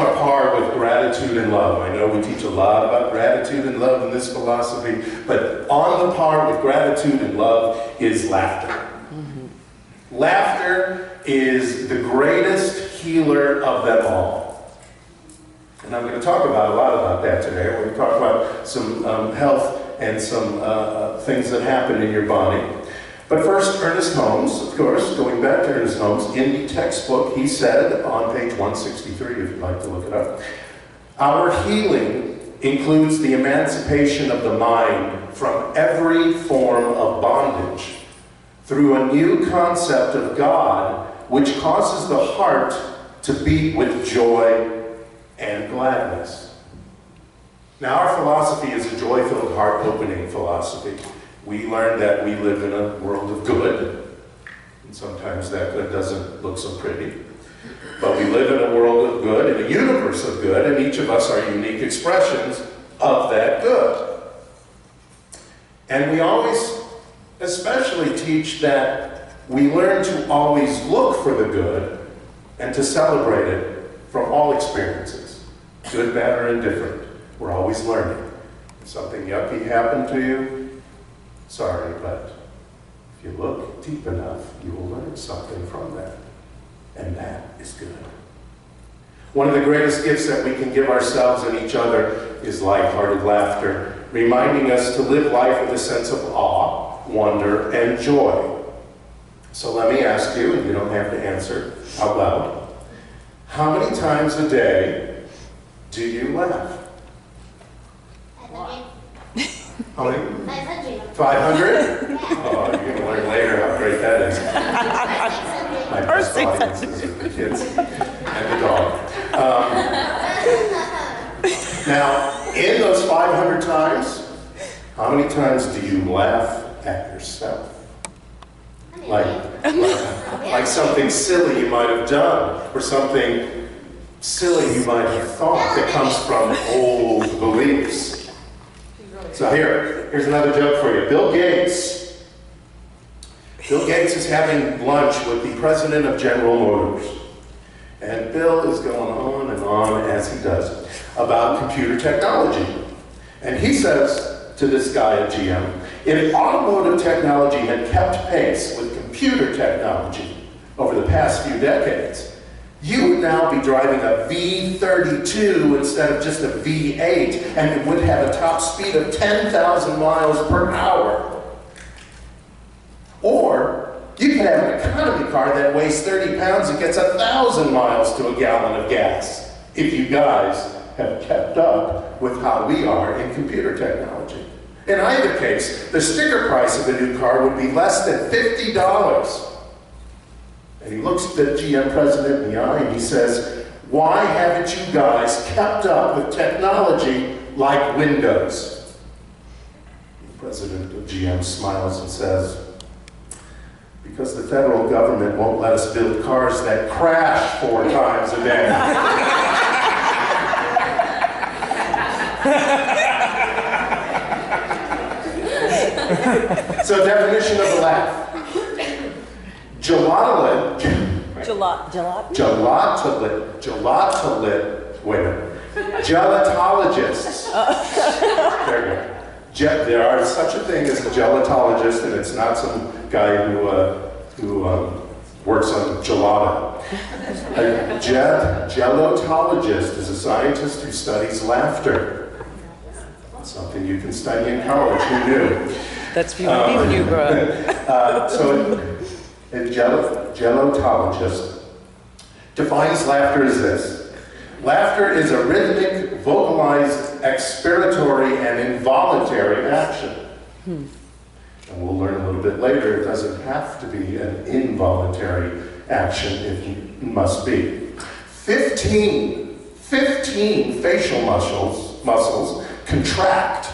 on a par with gratitude and love. I know we teach a lot about gratitude and love in this philosophy, but on the par with gratitude and love is laughter. Laughter is the greatest healer of them all. And I'm going to talk about a lot about that today. We're going to talk about some health and some things that happen in your body. But first, Ernest Holmes, of course, going back to Ernest Holmes, in the textbook, he said on page 163, if you'd like to look it up, our healing includes the emancipation of the mind from every form of bondage through a new concept of God, which causes the heart to beat with joy and gladness. Now, our philosophy is a joy-filled, heart-opening philosophy. We learn that we live in a world of good, and sometimes that good doesn't look so pretty. But we live in a world of good, in a universe of good, and each of us are unique expressions of that good. And we always especially teach that we learn to always look for the good and to celebrate it from all experiences, good, bad, or indifferent. We're always learning. If something yucky happened to you, sorry, but if you look deep enough, you will learn something from that. And that is good. One of the greatest gifts that we can give ourselves and each other is lighthearted laughter, reminding us to live life with a sense of awe, wonder, and joy. So let me ask you, and you don't have to answer out loud, how many times a day do you laugh? How many? 500. 500? Oh, you're going to learn later how great that is. My best audiences are the kids and the dog. Now, in those 500 times, how many times do you laugh at yourself? Like something silly you might have done, or something silly you might have thought that comes from old beliefs. So here's another joke for you. Bill Gates is having lunch with the president of General Motors. And Bill is going on as he does about computer technology. And he says to this guy at GM, if automotive technology had kept pace with computer technology over the past few decades, you would now be driving a V32 instead of just a V8, and it would have a top speed of 10,000 miles per hour. Or you could have an economy car that weighs 30 pounds and gets 1,000 miles to a gallon of gas, if you guys have kept up with how we are in computer technology. In either case, the sticker price of a new car would be less than $50. And he looks at the GM president in the eye and he says, why haven't you guys kept up with technology like Windows? The president of GM smiles and says, because the federal government won't let us build cars that crash 4 times a day. So definition of a laugh. Gelatologists. There are such a thing as a gelatologist, and it's not some guy who works on gelato. A gelotologist is a scientist who studies laughter. Something you can study in college. Who knew? That's when you grow up. So a gelotologist defines laughter as this. Laughter is a rhythmic, vocalized, expiratory, and involuntary action. And we'll learn a little bit later, it doesn't have to be an involuntary action, it must be. 15 facial muscles contract.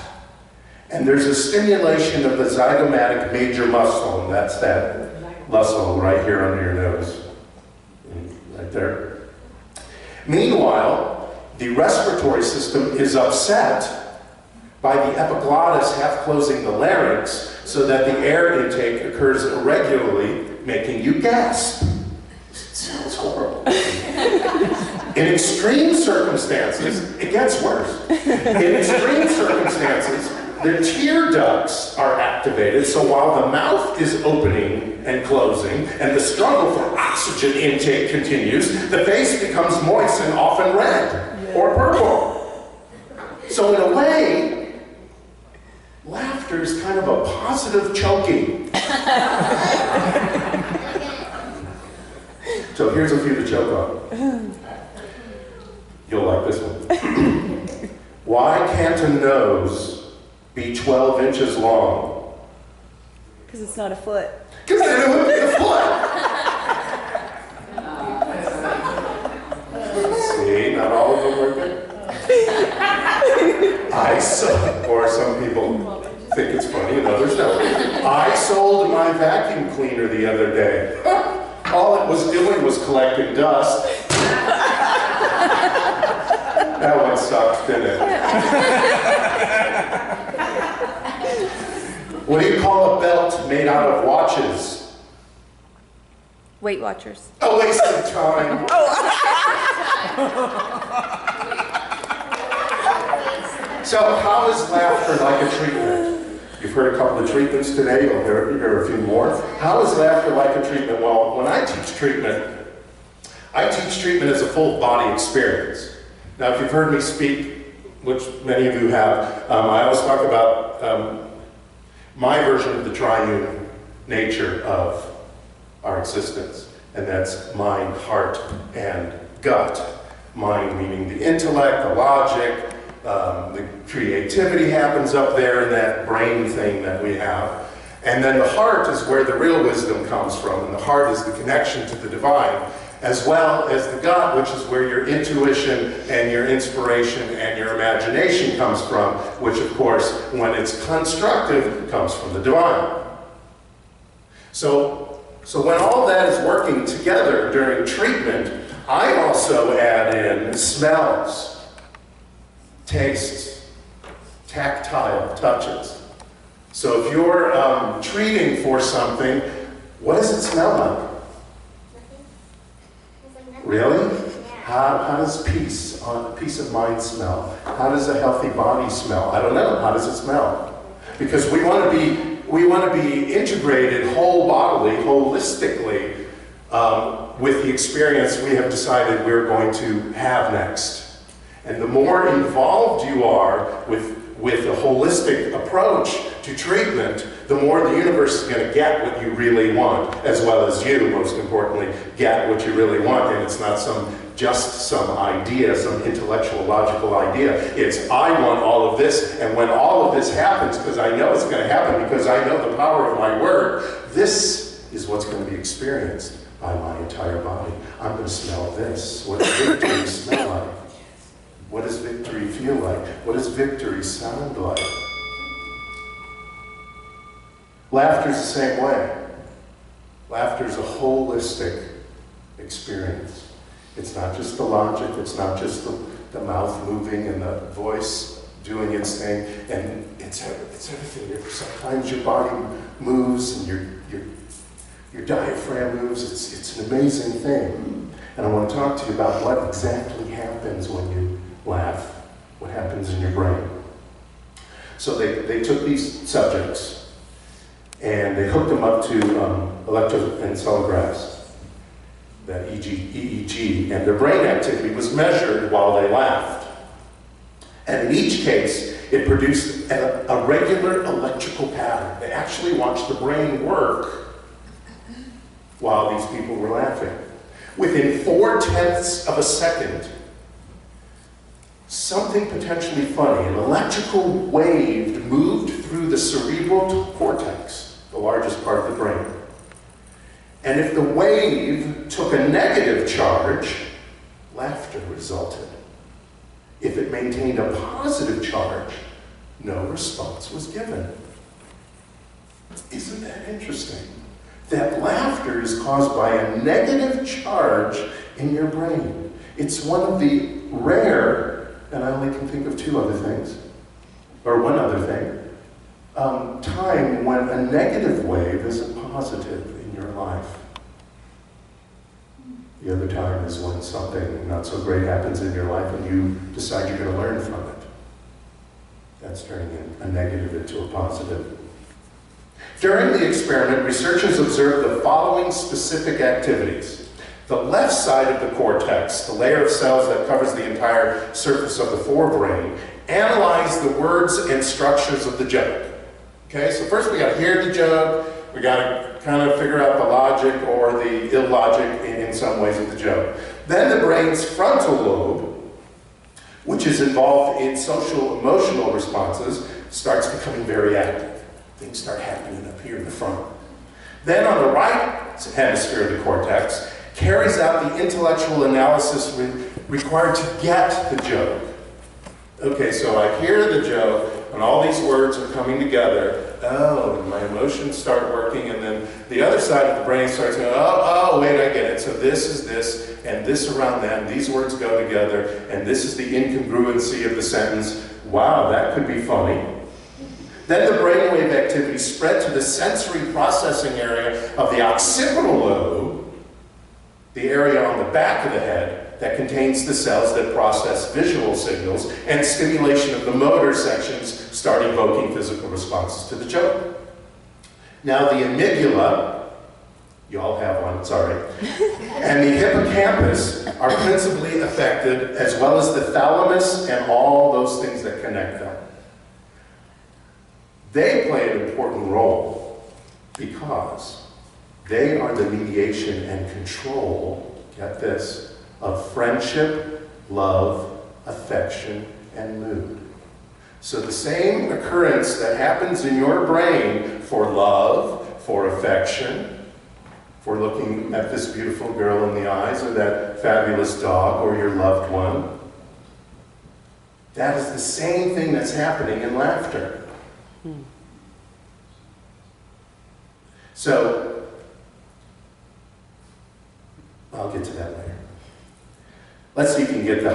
And there's a stimulation of the zygomatic major muscle, and that's that muscle right here under your nose, right there. Meanwhile, the respiratory system is upset by the epiglottis half closing the larynx so that the air intake occurs irregularly, making you gasp. It sounds horrible. In extreme circumstances, it gets worse. In extreme circumstances, the tear ducts are activated, so while the mouth is opening and closing, and the struggle for oxygen intake continues, the face becomes moist and often red or purple. So in a way, laughter is kind of a positive choking. So here's a few to choke on. You'll like this one. Why can't a nose be 12 inches long? Because it's not a foot. Because then it would be a foot. See, not all of them work it. Or some people think it's funny and others don't. I sold my vacuum cleaner the other day. All it was doing was collecting dust. That one sucked, didn't it? What do you call a belt made out of watches? Weight Watchers. A waste of time. So how is laughter like a treatment? You've heard a couple of treatments today, you'll hear a few more. How is laughter like a treatment? Well, when I teach treatment as a full body experience. Now, if you've heard me speak, which many of you have, I always talk about my version of the triune nature of our existence, and that's mind, heart, and gut. Mind meaning the intellect, the logic, the creativity happens up there in that brain thing that we have. And then the heart is where the real wisdom comes from, and the heart is the connection to the divine, as well as the gut, which is where your intuition and your inspiration and your imagination comes from, which of course, when it's constructive, comes from the divine. So when all that is working together during treatment, I also add in smells, tastes, tactile touches. So if you're treating for something, what does it smell like? Really? How does peace of mind smell? How does a healthy body smell? I don't know. How does it smell? Because we want to be integrated whole bodily, holistically, with the experience we have decided we're going to have next. And the more involved you are with a holistic approach to treatment, the more the universe is going to get what you really want, as well as you, most importantly, get what you really want. And it's not just some idea, some intellectual, logical idea. It's, I want all of this, and when all of this happens, because I know it's going to happen, because I know the power of my word, this is what's going to be experienced by my entire body. I'm going to smell this. What does victory smell like? What does victory feel like? What does victory sound like? Laughter's the same way. Laughter's a holistic experience. It's not just the logic, it's not just the mouth moving and the voice doing its thing, and it's everything. Sometimes your body moves and your diaphragm moves. It's an amazing thing. And I want to talk to you about what exactly happens when you laugh, what happens in your brain. So they took these subjects and they hooked them up to electroencephalographs, that EEG, and their brain activity was measured while they laughed. And in each case, it produced a regular electrical pattern. They actually watched the brain work while these people were laughing. Within 0.4 of a second, something potentially funny, an electrical wave moved through the cerebral cortex, the largest part of the brain. And if the wave took a negative charge, laughter resulted. If it maintained a positive charge, no response was given. Isn't that interesting? That laughter is caused by a negative charge in your brain. It's one of the rare, and I only can think of two other things, or one other thing, time when a negative wave is a positive in your life. The other time is when something not so great happens in your life and you decide you're going to learn from it. That's turning a negative into a positive. During the experiment, researchers observed the following specific activities. The left side of the cortex, the layer of cells that covers the entire surface of the forebrain, analyzed the words and structures of the joke. Okay, so first we got to hear the joke, we got to kind of figure out the logic or the illogic in some ways of the joke. Then the brain's frontal lobe, which is involved in social emotional responses, starts becoming very active. Things start happening up here in the front. Then on the right hemisphere of the cortex, carries out the intellectual analysis required to get the joke. Okay, so I hear the joke, and all these words are coming together. Oh, and my emotions start working, and then the other side of the brain starts going, oh, wait, I get it. So this is this, and this around that, and these words go together, and this is the incongruency of the sentence. Wow, that could be funny. Then the brainwave activity spread to the sensory processing area of the occipital lobe, the area on the back of the head that contains the cells that process visual signals, and stimulation of the motor sections start evoking physical responses to the joke. Now the amygdala, you all have one, sorry, and the hippocampus are principally affected, as well as the thalamus and all those things that connect them. They play an important role because they are the mediation and control, get this, of friendship, love, affection, and mood. So the same occurrence that happens in your brain for love, for affection, for looking at this beautiful girl in the eyes, or that fabulous dog, or your loved one, that is the same thing that's happening in laughter. So, I'll get to that later. Let's see if you can get the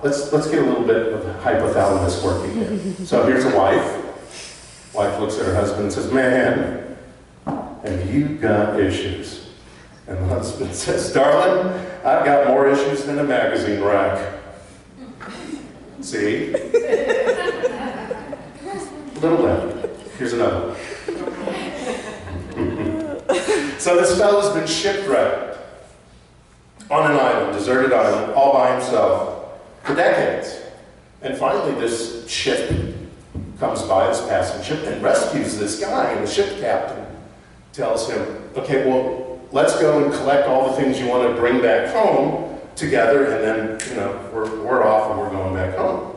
let's get a little bit of hypothalamus working here. So here's a wife. Wife looks at her husband and says, man, have you got issues? And the husband says, darling, I've got more issues than a magazine rack. See? A little left. Here's another one. So this fellow's been shipwrecked on an island, deserted island, all by himself for decades. And finally this ship comes by, this passing ship, and rescues this guy, and the ship captain tells him, okay, well, let's go and collect all the things you want to bring back home together, and then, you know, we're off and we're going back home.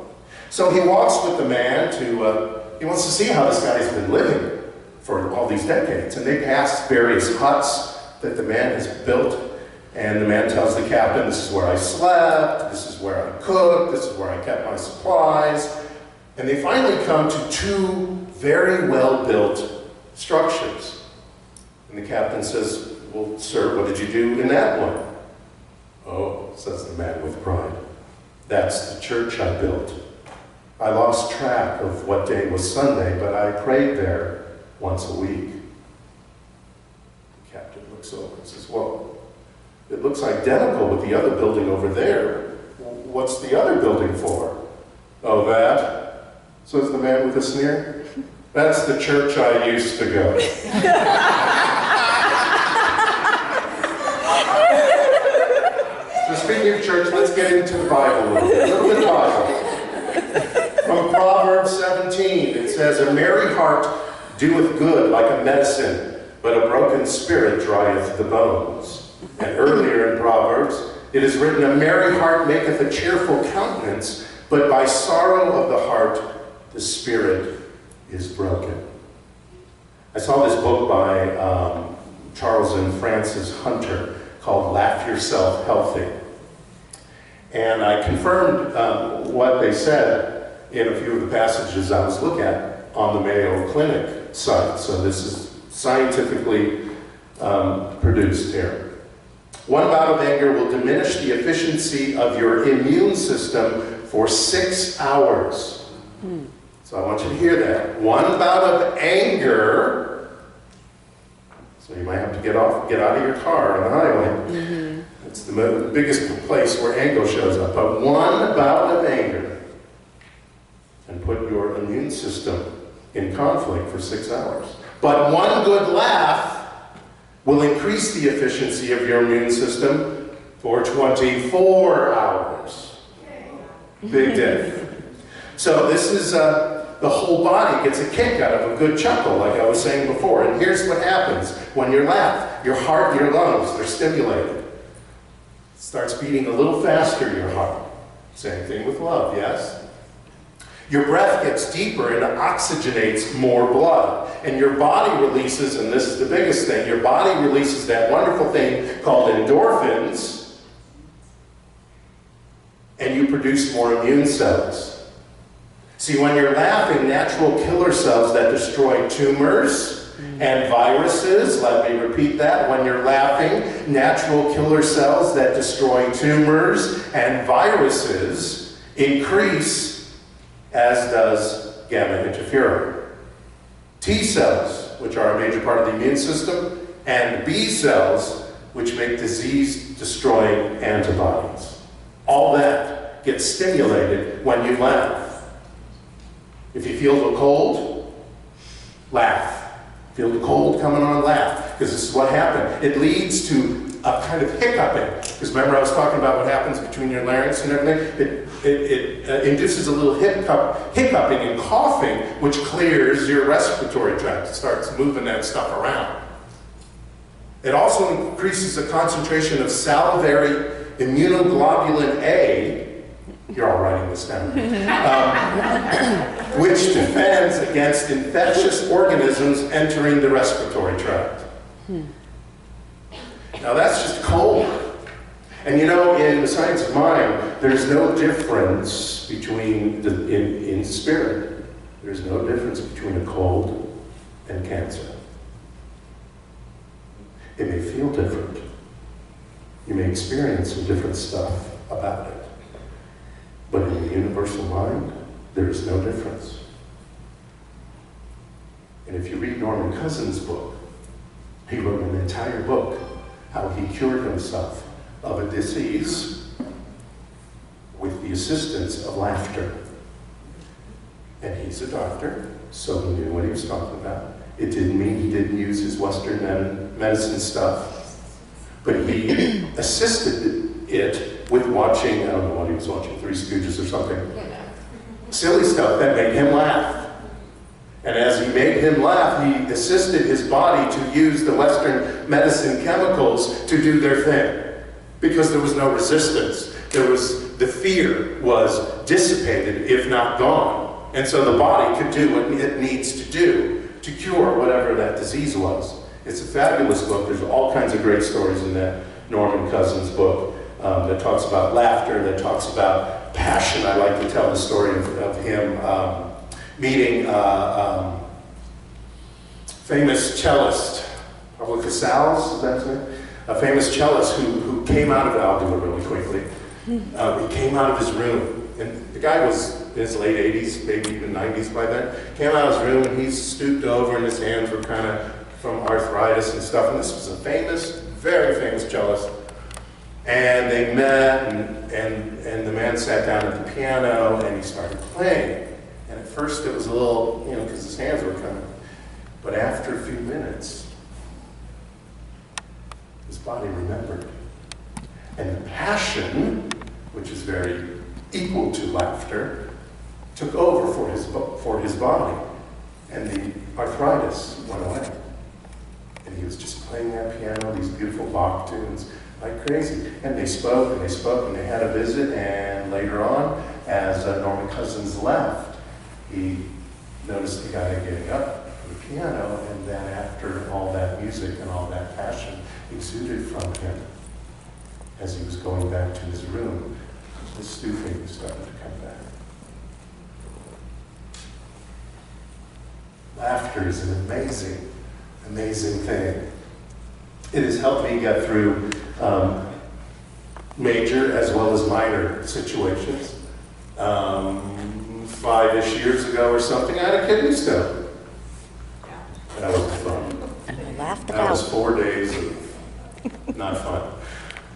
So he walks with the man to, he wants to see how this guy's been living for all these decades. And they pass various huts that the man has built, and the man tells the captain, this is where I slept, this is where I cooked, this is where I kept my supplies. And they finally come to two very well-built structures. And the captain says, well, sir, what did you do in that one? Oh, says the man with pride, that's the church I built. I lost track of what day was Sunday, but I prayed there once a week. The captain looks over and says, well, it looks identical with the other building over there. What's the other building for? Oh, that? Says the man with a sneer. That's the church I used to go. So speaking of church, let's get into the Bible a little bit of Bible. From Proverbs 17, it says, a merry heart doeth good like a medicine, but a broken spirit drieth the bones. And earlier in Proverbs, it is written, a merry heart maketh a cheerful countenance, but by sorrow of the heart the spirit is broken. I saw this book by Charles and Frances Hunter called Laugh Yourself Healthy. And I confirmed what they said in a few of the passages I was looking at on the Mayo Clinic site. So this is scientifically produced here. One bout of anger will diminish the efficiency of your immune system for 6 hours. So I want you to hear that. One bout of anger, so you might have to get out of your car on the highway. It's the biggest place where anger shows up. But one bout of anger and put your immune system in conflict for 6 hours. But one good laugh will increase the efficiency of your immune system for 24 hours. Big diff. So this is, the whole body gets a kick out of a good chuckle, like I was saying before. And here's what happens when you laugh. Your heart and your lungs, they're stimulated. It starts beating a little faster, your heart. Same thing with love, yes? Your breath gets deeper and oxygenates more blood. And your body releases, and this is the biggest thing, your body releases that wonderful thing called endorphins, and you produce more immune cells. See, when you're laughing, natural killer cells that destroy tumors and viruses, let me repeat that, when you're laughing, natural killer cells that destroy tumors and viruses increase, as does gamma interferon. T cells, which are a major part of the immune system, and B cells, which make disease-destroying antibodies. All that gets stimulated when you laugh. If you feel the cold, laugh. Feel the cold coming on, laugh. Because this is what happened. It leads to a kind of hiccuping. Because remember I was talking about what happens between your larynx and everything? It induces a little hiccuping and coughing, which clears your respiratory tract. It starts moving that stuff around. It also increases the concentration of salivary immunoglobulin A, you're all writing this down, which defends against infectious organisms entering the respiratory tract. Now that's just cold. And you know, in the science of mind, there's no difference between, in spirit, there's no difference between a cold and cancer. It may feel different. You may experience some different stuff about it. But in the universal mind, there is no difference. And if you read Norman Cousins' book, he wrote an entire book how he cured himself of a disease with the assistance of laughter. And he's a doctor, so he knew what he was talking about. It didn't mean he didn't use his Western medicine stuff, but he assisted it with watching, I don't know what he was watching, Three Stooges or something. Silly stuff that made him laugh. And as he made him laugh, he assisted his body to use the Western medicine chemicals to do their thing. Because there was no resistance. The fear was dissipated, if not gone. And so the body could do what it needs to do to cure whatever that disease was. It's a fabulous book. There's all kinds of great stories in that Norman Cousins book that talks about laughter, that talks about passion. I like to tell the story of him meeting famous cellist, Pablo Casals, is that his name? A famous cellist who came out of, I'll do it really quickly, he came out of his room, and the guy was in his late 80s, maybe even 90s by then, came out of his room and he's stooped over and his hands were kind of from arthritis and stuff, and this was a famous, very famous cellist. And they met, and the man sat down at the piano and he started playing. And at first it was a little, you know, because his hands were kind of, but after a few minutes, his body remembered. And the passion, which is very equal to laughter, took over for his body. And the arthritis went away. And he was just playing that piano, these beautiful Bach tunes, like crazy. And they spoke, and they spoke, and they had a visit, and later on, as Norman Cousins left, he noticed the guy getting up from the piano, and then after all that music and all that passion exuded from him, as he was going back to his room, the stooping started to come back. Laughter is an amazing, amazing thing. It has helped me get through major as well as minor situations. 5-ish years ago or something, I had a kidney stone. That was fun. And I laughed That about was 4 days of not fun.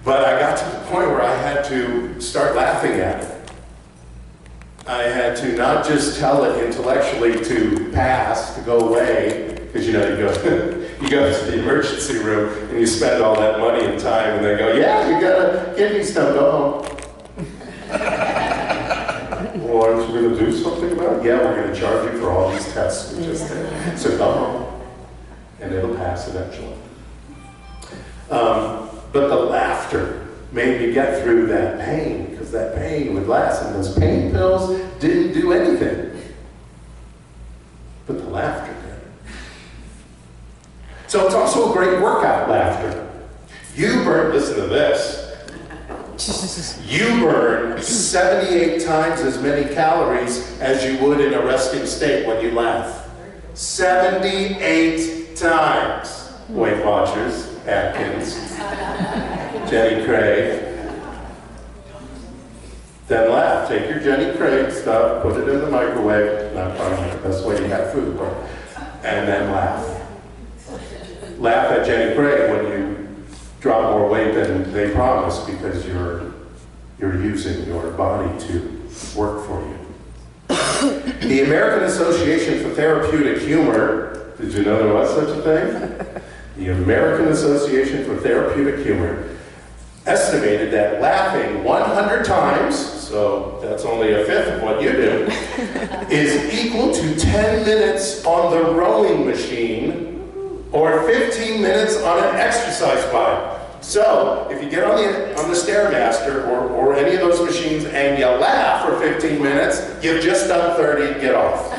But I got to the point where I had to start laughing at it. I had to not just tell it intellectually to pass, to go away, because you know, you go to the emergency room and you spend all that money and time and they go, yeah, you got a kidney stone, go home. Well, aren't you going to do something about it? Yeah, we're going to charge you for all these tests we just did. So go home, and it'll pass eventually. But the laughter made me get through that pain, because that pain would last, and those pain pills didn't do anything. But the laughter did. So it's also a great workout, laughter. Listen to this. You burn 78 times as many calories as you would in a resting state when you laugh. 78 times. Weight Watchers, Atkins, Jenny Craig. Then laugh. Take your Jenny Craig stuff, put it in the microwave. Not probably the best way to have food, but and then laugh. Laugh at Jenny Craig when you drop more weight than they promised, because you're using your body to work for you. The American Association for Therapeutic Humor, did you know there was such a thing? The American Association for Therapeutic Humor estimated that laughing 100 times, so that's only a fifth of what you do, is equal to 10 minutes on the rowing machine or 15 minutes on an exercise bike. So, if you get on the Stairmaster or any of those machines and you laugh for 15 minutes, you've just done 30, get off.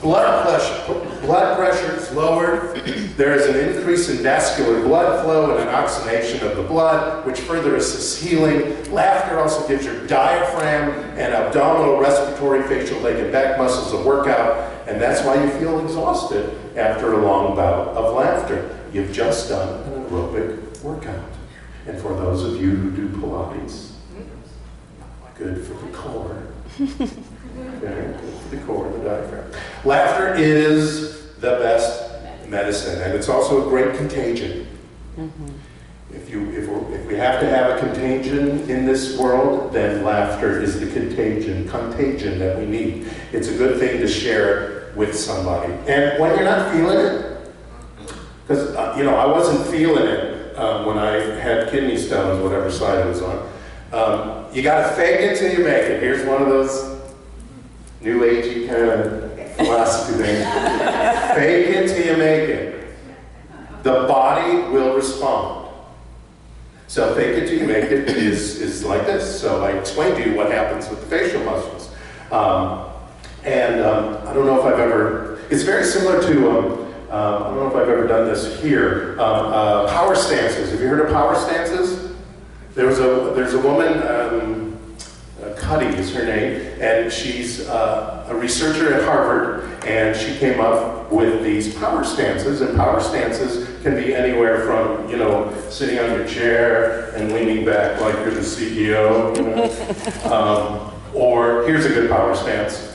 Blood pressure is lowered. There is an increase in vascular blood flow and an oxygenation of the blood, which further assists healing. Laughter also gives your diaphragm and abdominal, respiratory, facial, leg, and back muscles a workout, and that's why you feel exhausted after a long bout of laughter. You've just done an aerobic workout. And for those of you who do Pilates, good for the core. Okay, good for the core, the diaphragm. Laughter is the best medicine, and it's also a great contagion. If we have to have a contagion in this world, then laughter is the contagion that we need. It's a good thing to share with somebody. And when you're not feeling it, because I wasn't feeling it when I had kidney stones, whatever side it was on. You got to fake it till you make it. Here's one of those new agey kind of philosophy things. Fake it till you make it. The body will respond. So fake it till you make it is like this. So I explained to you what happens with the facial muscles. I don't know if I've ever, it's very similar to, I don't know if I've ever done this here, power stances. Have you heard of power stances? There's a woman, Cuddy is her name, and she's a researcher at Harvard, and she came up with these power stances, and power stances can be anywhere from, sitting on your chair and leaning back like you're the CEO, or here's a good power stance.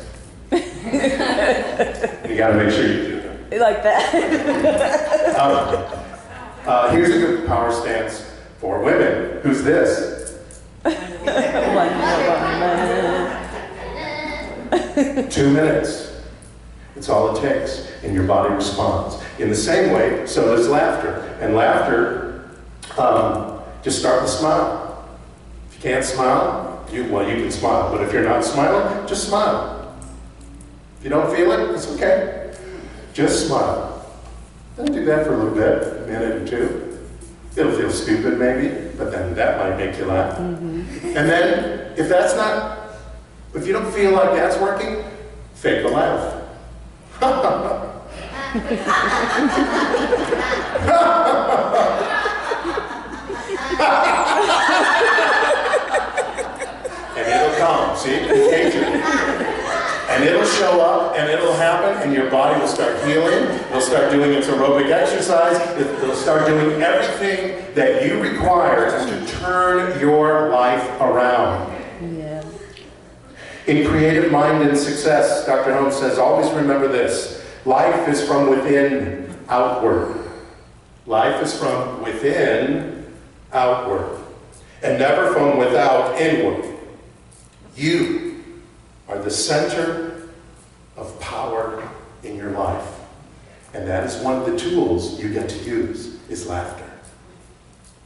You gotta make sure you do it. Like that. Here's a good power stance for women. Who's this? 2 minutes. It's all it takes, and your body responds. In the same way, so does laughter. And laughter, just start with a smile. If you can't smile, you can smile. But if you're not smiling, just smile. If you don't feel it, it's okay. Just smile. Don't do that for a little bit, a minute or two. It'll feel stupid maybe, but then that might make you laugh. And then, if you don't feel like that's working, fake a laugh. And it'll come, see, contagion. And it'll show up, and it'll happen, and your body will start healing. It'll start doing its aerobic exercise. It'll start doing everything that you require to turn your life around. Yeah. In Creative Mind and Success, Dr. Holmes says, always remember this. Life is from within outward. Life is from within outward, and never from without inward. You are the center of power in your life. And that is one of the tools you get to use, is laughter.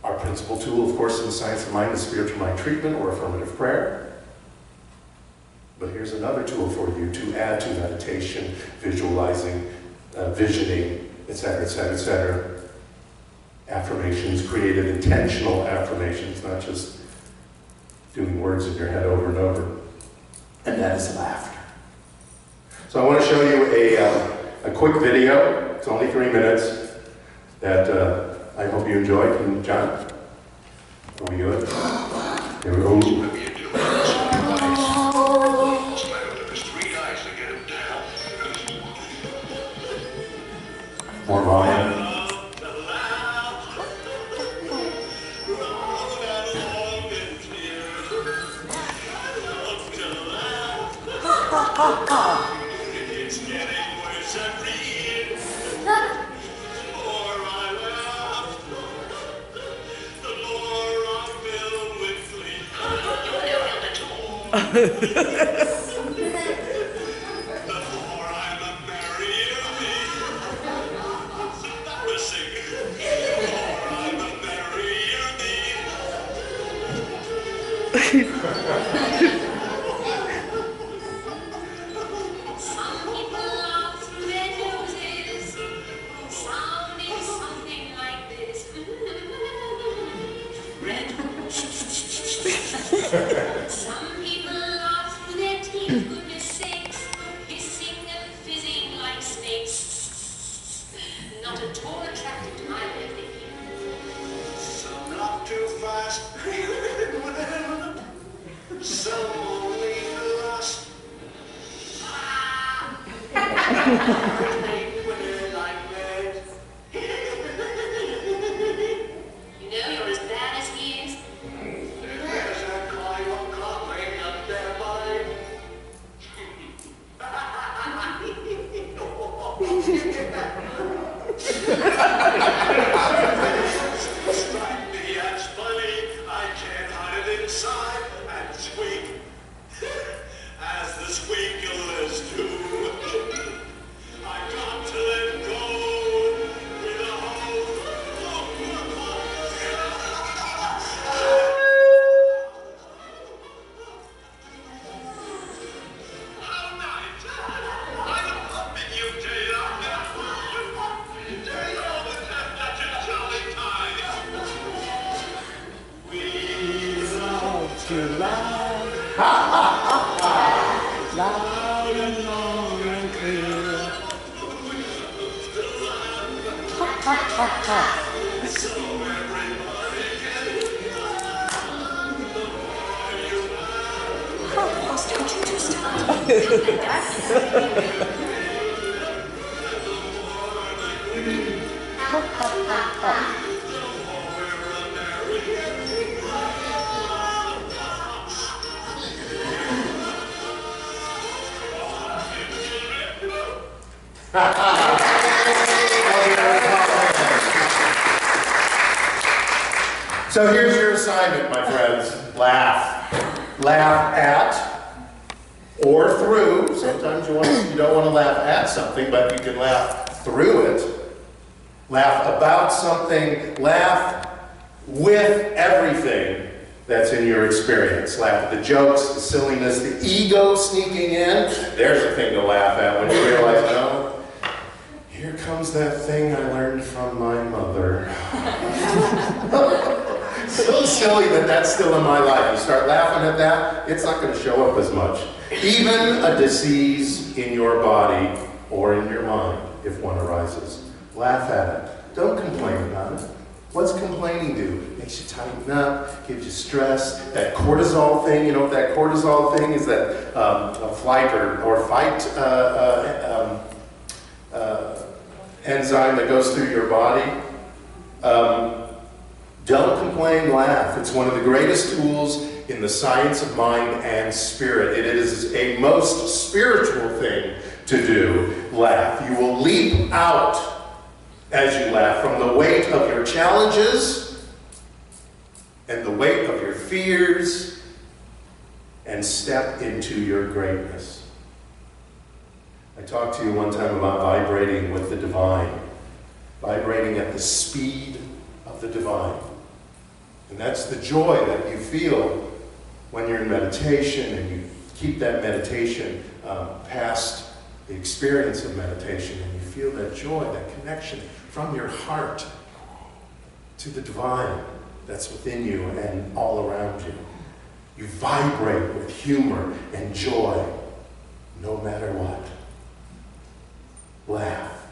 Our principal tool, of course, in the science of mind is spiritual mind treatment or affirmative prayer. But here's another tool for you to add to meditation, visualizing, visioning, etc., etc., etc. Affirmations, creative, intentional affirmations, not just doing words in your head over and over. And that is laughter. So I want to show you a quick video. It's only 3 minutes that I hope you enjoy. Can John? Are we good? Here we go. More volume. It's getting worse every year. The more I laugh, the more I feel with glee. The more I'm a merrier me. It's embarrassing. The more I'm a merrier me. Some people laugh through their teeth, goodness sakes, hissing and fizzing like snakes. Not at all attractive to my way of thinking. Some laugh too fast, some only last. You know you're as bad as he is. There's a climb of clockwork up there, buddy. Strike me as funny, I can't hide it inside and squeak as the squeakers do. I got to let go with a How nice! I'm pumping you, Taylor. Taylor, such a jolly time. We love To laugh, loud and long and clear. Ha ha ha ha. so everybody So here's your assignment, my friends. Laugh. Laugh at or through. Sometimes you don't want to laugh at something, but you can laugh through it. Laugh about something. Laugh with everything that's in your experience. Laugh at the jokes, the silliness, the ego sneaking in. There's a thing to laugh at when you realize, no, here comes that thing I learned from my mother. So silly that that's still in my life. You start laughing at that, it's not going to show up as much. Even a disease in your body or in your mind, if one arises. Laugh at it. Don't complain about it. What's complaining do? Makes you tighten up, gives you stress. That cortisol thing, you know what that cortisol thing is? That a flight or fight enzyme that goes through your body. Don't complain, laugh. It's one of the greatest tools in the science of mind and spirit. It is a most spiritual thing to do. Laugh. You will leap out as you laugh, from the weight of your challenges and the weight of your fears, and step into your greatness. I talked to you one time about vibrating with the divine, vibrating at the speed of the divine. And that's the joy that you feel when you're in meditation, and you keep that meditation past the experience of meditation, and you feel that joy, that connection from your heart to the divine that's within you and all around you. You vibrate with humor and joy, no matter what. Laugh.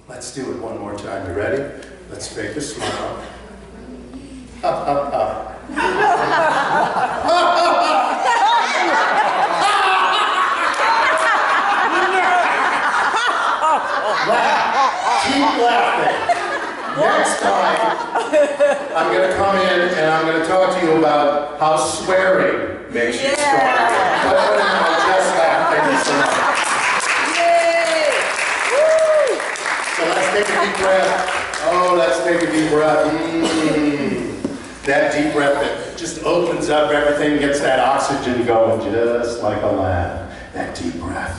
Let's do it one more time. You ready? Let's fake a smile. Ha ha ha. Laugh. Keep laughing. Next time, I'm going to come in and I'm going to talk to you about how swearing makes you stronger. But for now, just laugh. Thank you so much. So let's take a deep breath. Oh, let's take a deep breath. That deep breath that just opens up everything, gets that oxygen going, just like a laugh. That deep breath.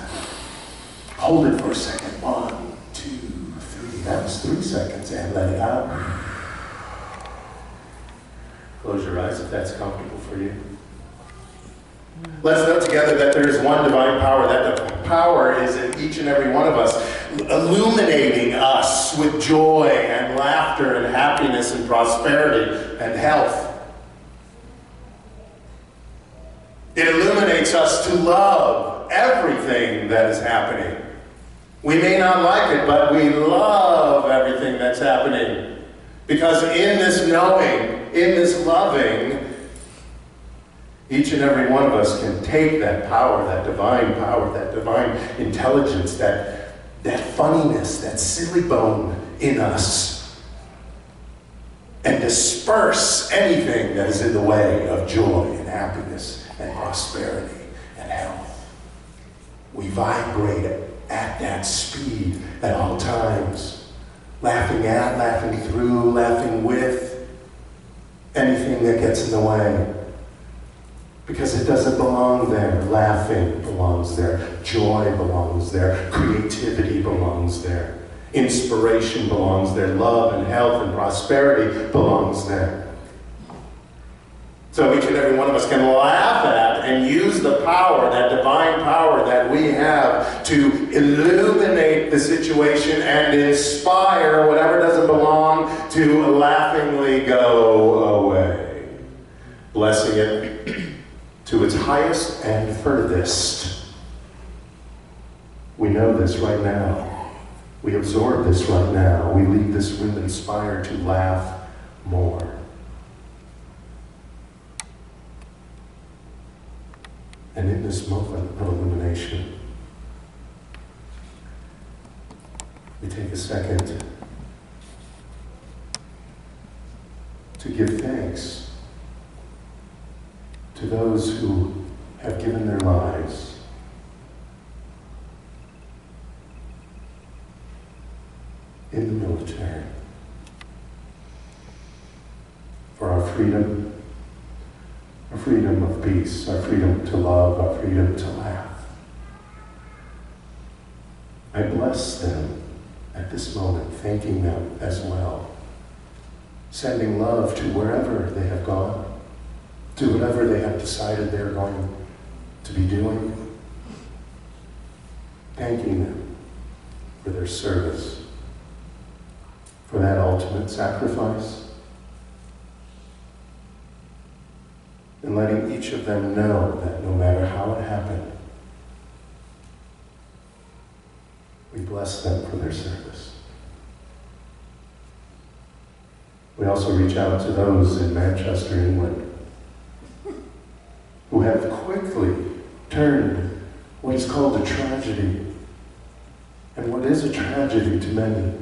Hold it for a second. 1, 2, 3. That was 3 seconds. And let it out. Close your eyes if that's comfortable for you. Let's note together that there is one divine power, that the power is in each and every one of us, illuminating us with joy and laughter and happiness and prosperity and health. It illuminates us to love everything that is happening. We may not like it, but we love everything that's happening. Because in this knowing, in this loving, each and every one of us can take that power, that divine intelligence, that funniness, that silly bone in us, and disperse anything that is in the way of joy and happiness and prosperity and health. We vibrate at that speed at all times, laughing at, laughing through, laughing with anything that gets in the way. Because it doesn't belong there. Laughing belongs there. Joy belongs there. Creativity belongs there. Inspiration belongs there. Love and health and prosperity belongs there. So each and every one of us can laugh at and use the power, that divine power that we have, to illuminate the situation and inspire whatever doesn't belong to laughingly go away. Blessing it to its highest and furthest. We know this right now. We absorb this right now. We leave this room inspired to laugh more. And in this moment of illumination, we take a second to give thanks to those who have given their lives in the military for our freedom of peace, our freedom to love, our freedom to laugh. I bless them at this moment, thanking them as well, sending love to wherever they have gone, to whatever they have decided they're going to be doing, thanking them for their service, for that ultimate sacrifice, and letting each of them know that no matter how it happened, we bless them for their service. We also reach out to those in Manchester, England, who have quickly turned what is called a tragedy, and what is a tragedy to many,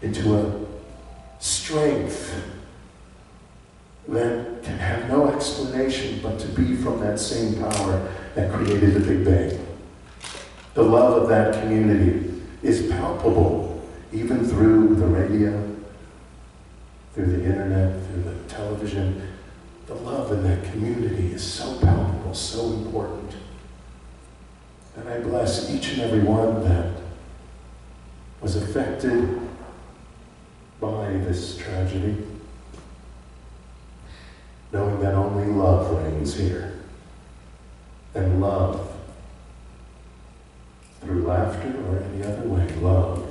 into a strength that can have no explanation but to be from that same power that created the Big Bang. The love of that community is palpable even through the radio, through the internet, through the television. The love in that community is so palpable, so important. And I bless each and every one that was affected by this tragedy, knowing that only love reigns here. And love, through laughter or any other way, love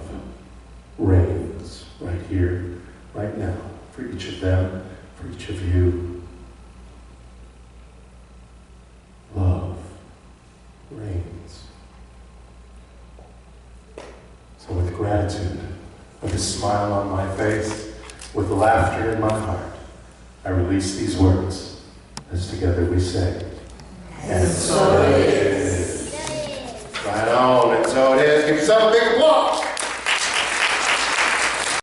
reigns right here, right now, for each of them, for each of you. Love reigns. So with gratitude, with a smile on my face, with laughter in my heart, I release these words as together we say, and so it is. Right on, and so it is. Give yourself a big applause.